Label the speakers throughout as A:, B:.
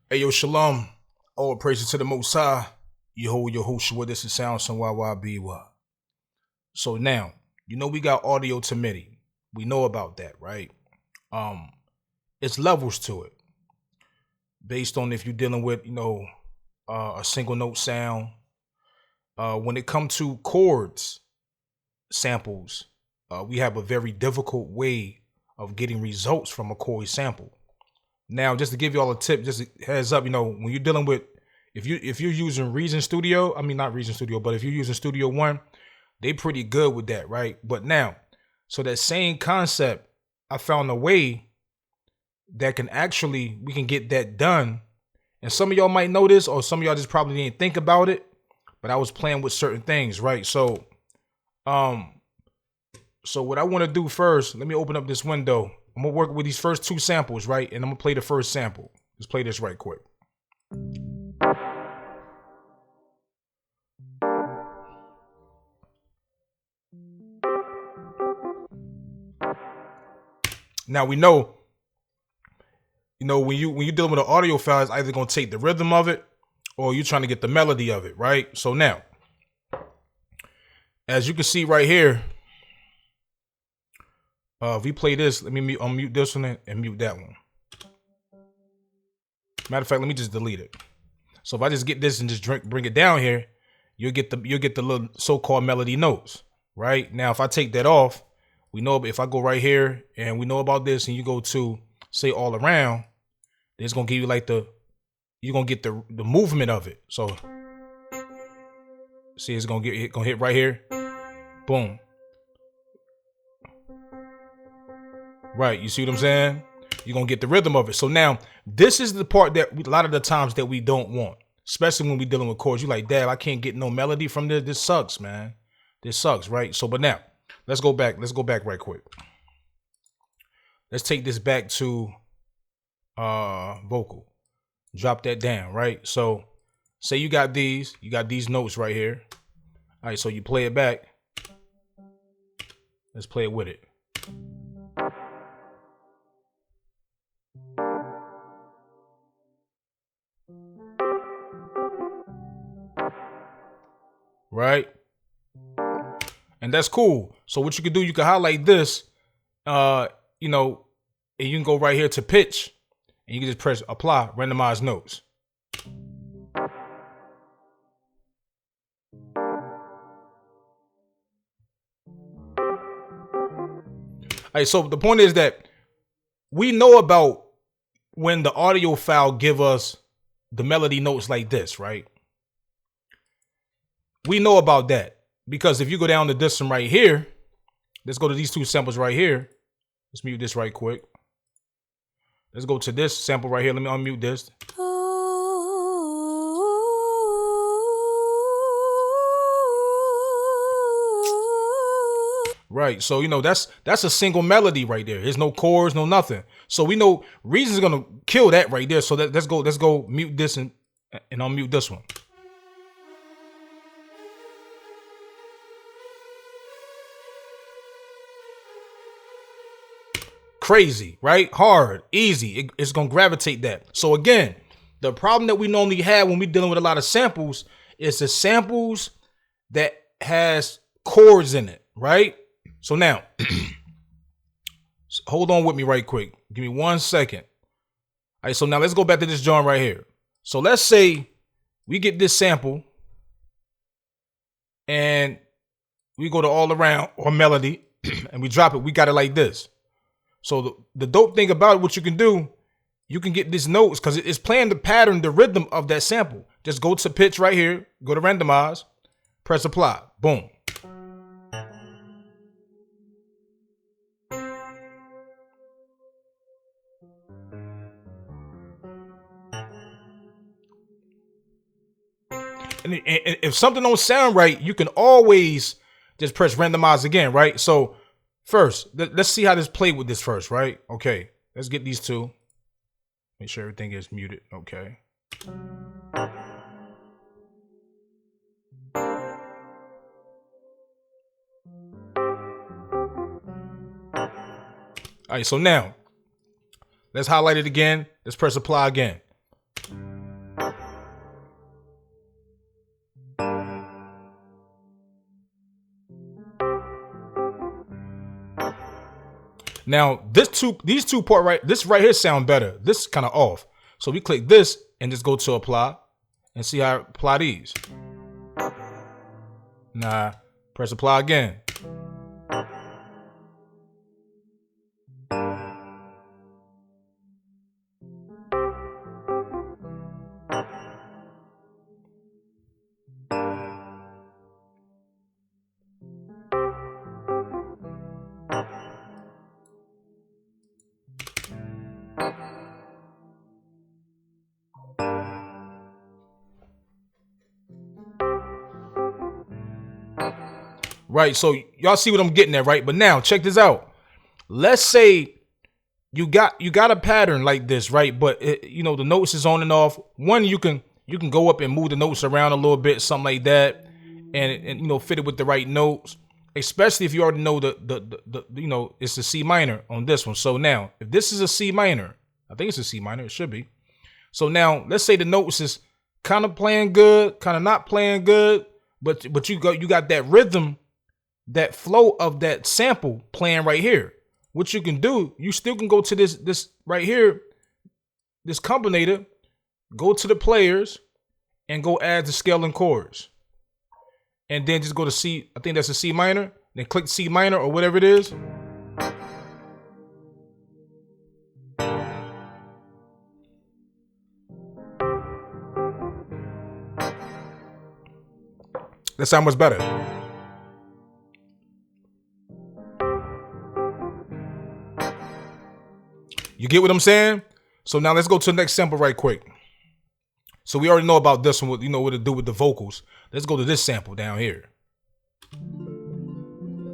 A: Hey yo, shalom. All praises to the Most High. Yehoshua, this is Sound Son YYBY. So now, we got audio to Midi. We know about that, right? Um, it's levels to it, based on if you're dealing with, a single note sound. When it comes to chords, samples, we have a very difficult way of getting results from a chord sample. Now, just to give you all a tip, just a heads up, when you're dealing with, if you're using Reason Studio, I mean not Reason Studio, but if you're using Studio One, they pretty good with that, right? But now, so that same concept, I found a way that we can get that done. And some of y'all might know this, or some of y'all just probably didn't think about it, but I was playing with certain things, right? So what I want to do first, let me open up this window. I'm gonna work with these first two samples, right? And I'm gonna play the first sample. Let's play this right quick. Now we know, when you're dealing with an audio file, it's either gonna take the rhythm of it or you're trying to get the melody of it, right? So now, as you can see right here, if we play this, let me unmute this one and mute that one. Matter of fact, let me just delete it. So if I just get this and just bring it down here, you'll get the little so-called melody notes, right? Now, if I take that off, we know if I go right here and we know about this, and you go to say all around, it's gonna give you like you're gonna get the movement of it. So see, it's gonna hit right here, boom. Right, you see what I'm saying? You're gonna get the rhythm of it. So now, this is the part that a lot of the times that we don't want, especially when we're dealing with chords. You're like, Dad, I can't get no melody from this. This sucks, man. This sucks, right? So, but now, let's go back. Let's go back right quick. Let's take this back to vocal. Drop that down, right? So, say you got these notes right here. All right, so you play it back. Let's play it with it. Right? And that's cool. So what you can do, you can highlight this, and you can go right here to pitch, and you can just press apply, randomize notes. All right, so the point is that we know about when the audio file give us the melody notes like this, right? We know about that because if you go down to this one right here, let's go to these two samples right here. Let's mute this right quick. Let's go to this sample right here. Let me unmute this. Right, so that's a single melody right there. There's no chords, no nothing. So we know Reason's gonna kill that right there. So let's go mute this and unmute this one. Crazy, right? Hard, easy. It's gonna gravitate that. So again, the problem that we normally have when we're dealing with a lot of samples is the samples that has chords in it, right? So now, hold on with me right quick. Give me 1 second. All right, so now let's go back to this joint right here. So let's say we get this sample and we go to all around or melody and we drop it. We got it like this. So the dope thing about it, what you can do, you can get these notes because it's playing the pattern, the rhythm of that sample. Just go to pitch right here, go to randomize, press apply, boom. And if something don't sound right, you can always just press randomize again, right? So first, let's see how this played with this first, right? Okay, let's get these two. Make sure everything is muted. Okay. All right, so now let's highlight it again. Let's press apply again. Now these two part this right here sound better. This is kind of off. So we click this and just go to apply and see how I apply these. Nah, press apply again. Right, so y'all see what I'm getting at, right? But now check this out. Let's say you got a pattern like this, right? But you know the notes is on and off. One, you can go up and move the notes around a little bit, something like that, and you know fit it with the right notes. Especially if you already know the you know it's the C minor on this one. So now if this is a C minor, I think it's a C minor. It should be. So now let's say the notes is kind of playing good, kind of not playing good, but you got that rhythm, that flow of that sample playing right here. What you can do, you still can go to this right here, this combinator, go to the players, and go add the scale and chords. And then just go to C, I think that's a C minor, then click C minor or whatever it is. That sounds much better. You get what I'm saying? So now let's go to the next sample right quick. So we already know about this one, you know what to do with the vocals. Let's go to this sample down here.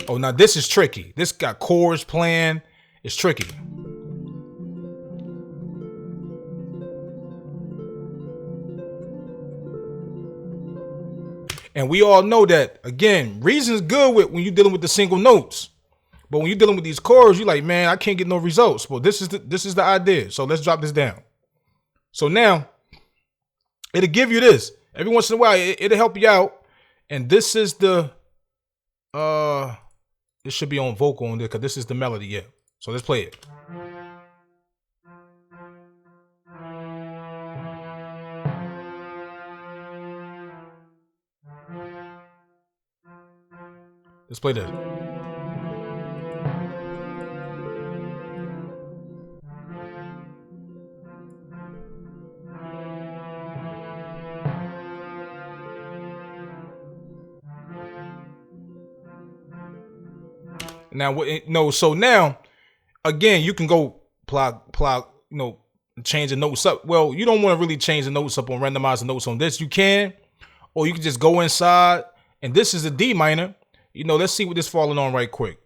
A: Oh, now this is tricky. This got chords playing. It's tricky. And we all know that, again, reason's good when you're dealing with the single notes. But when you're dealing with these chords, you're like, man, I can't get no results. Well, this is the idea. So let's drop this down. So now, it'll give you this. Every once in a while, it'll help you out. And this is the, it should be on vocal on there because this is the melody, yeah. So let's play it. Let's play this. Now, so now, again, you can go plug, you know, change the notes up. Well, you don't want to really change the notes up on randomize the notes on this. You can, or you can just go inside, and this is a D minor. You know, let's see what this falling on right quick.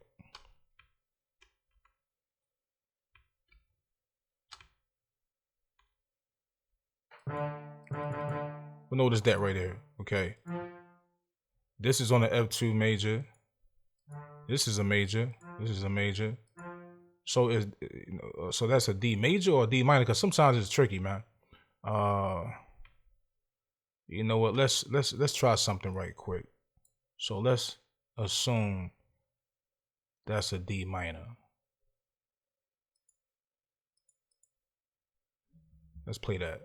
A: We'll notice that right there, okay? This is on the F2 major. This is a major. This is a major. So so that's a D major or a D minor because sometimes it's tricky, man. You know what? Let's try something right quick. So let's assume that's a D minor. Let's play that.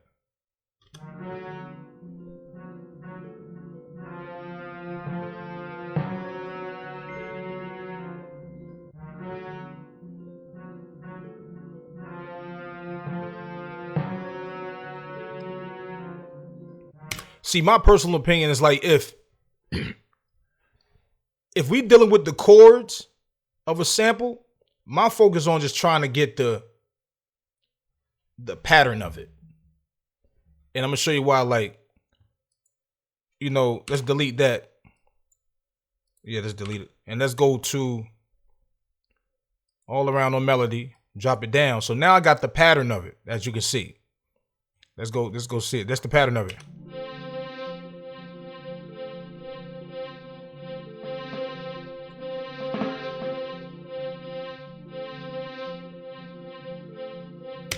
A: See, my personal opinion is like if we dealing with the chords of a sample, my focus on just trying to get the pattern of it. And I'm gonna show you why, like, you know, let's delete that. Yeah, let's delete it. And let's go to all around on melody, drop it down. So now I got the pattern of it, as you can see. Let's go see it. That's the pattern of it.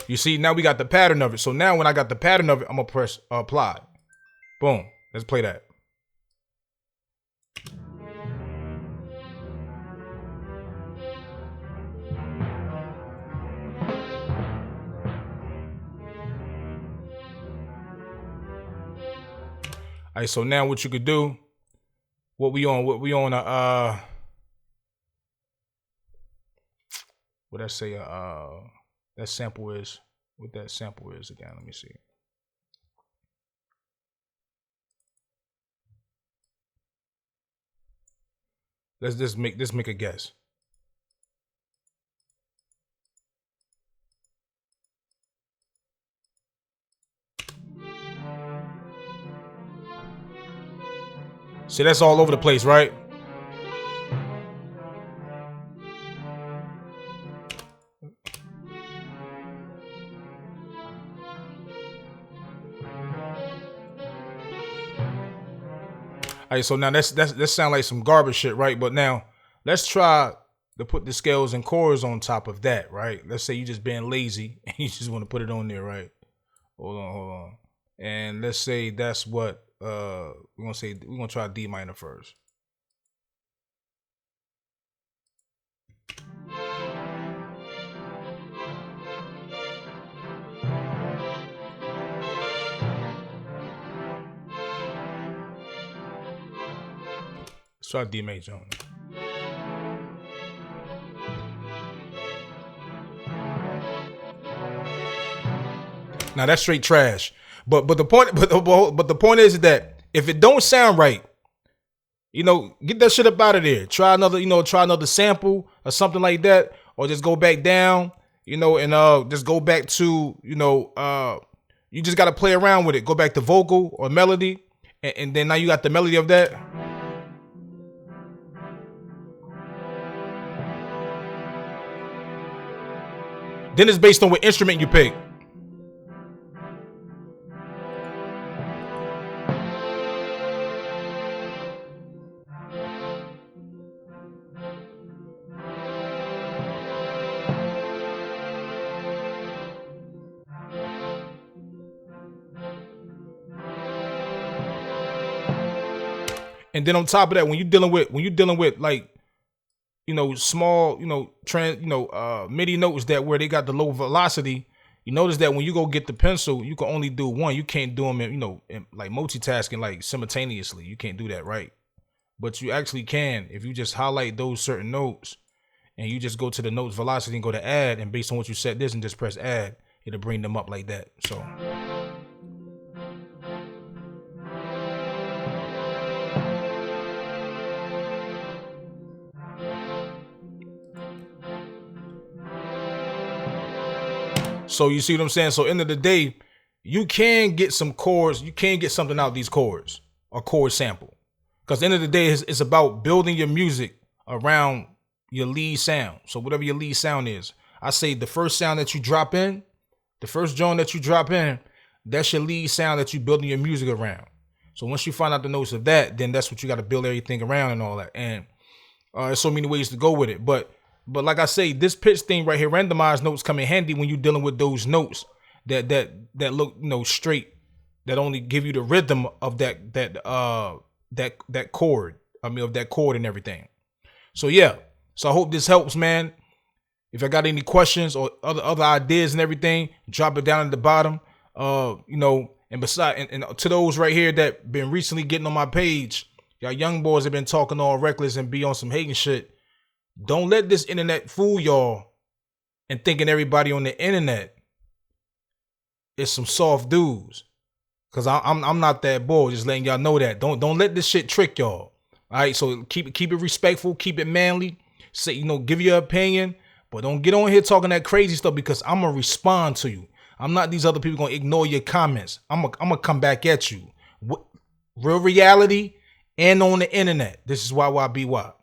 A: You see, now we got the pattern of it. So now when I got the pattern of it, I'm going to press apply. Boom. Let's play that. right, so now what you could do, what we on what I say that sample is, what that sample is again, let me see. Let's just make a guess. See, that's all over the place, right? All right, so now that sound like some garbage shit, right? But now let's try to put the scales and chords on top of that, right? Let's say you just being lazy and you just want to put it on there, right? Hold on. And let's say that's what we're gonna try D minor first. Let's try D major on it. Now that's straight trash. But the point is that if it don't sound right, get that shit up out of there. Try another sample or something like that, or just go back down, and just go back to, you just gotta play around with it. Go back to vocal or melody, and then now you got the melody of that. Then it's based on what instrument you pick. And then on top of that, when you're dealing with like, small, MIDI notes that where they got the low velocity, you notice that when you go get the pencil, you can only do one. You can't do them in like multitasking, like simultaneously. You can't do that, right? But you actually can if you just highlight those certain notes and you just go to the notes velocity and go to add, and based on what you set this and just press add, it'll bring them up like that. So you see what I'm saying? So end of the day, you can get some chords. You can get something out of these chords, a chord sample. Because end of the day, it's about building your music around your lead sound. So whatever your lead sound is, I say the first sound that you drop in, the first joint that you drop in, that's your lead sound that you're building your music around. So once you find out the notes of that, then that's what you got to build everything around and all that. And there's so many ways to go with it. But like I say, this pitch thing right here, randomized notes, come in handy when you're dealing with those notes that look straight, that only give you the rhythm of that chord. Of that chord and everything. So yeah. So I hope this helps, man. If I got any questions or other ideas and everything, drop it down at the bottom. And beside and to those right here that been recently getting on my page, y'all young boys have been talking all reckless and be on some hating shit. Don't let this internet fool y'all and thinking everybody on the internet is some soft dudes. Cause I'm not that boy. Just letting y'all know that. Don't let this shit trick y'all. All right. So keep it respectful. Keep it manly. Say, give your opinion, but don't get on here talking that crazy stuff, because I'm gonna respond to you. I'm not these other people gonna ignore your comments. I'm gonna come back at you. Real reality and on the internet. This is YYBY.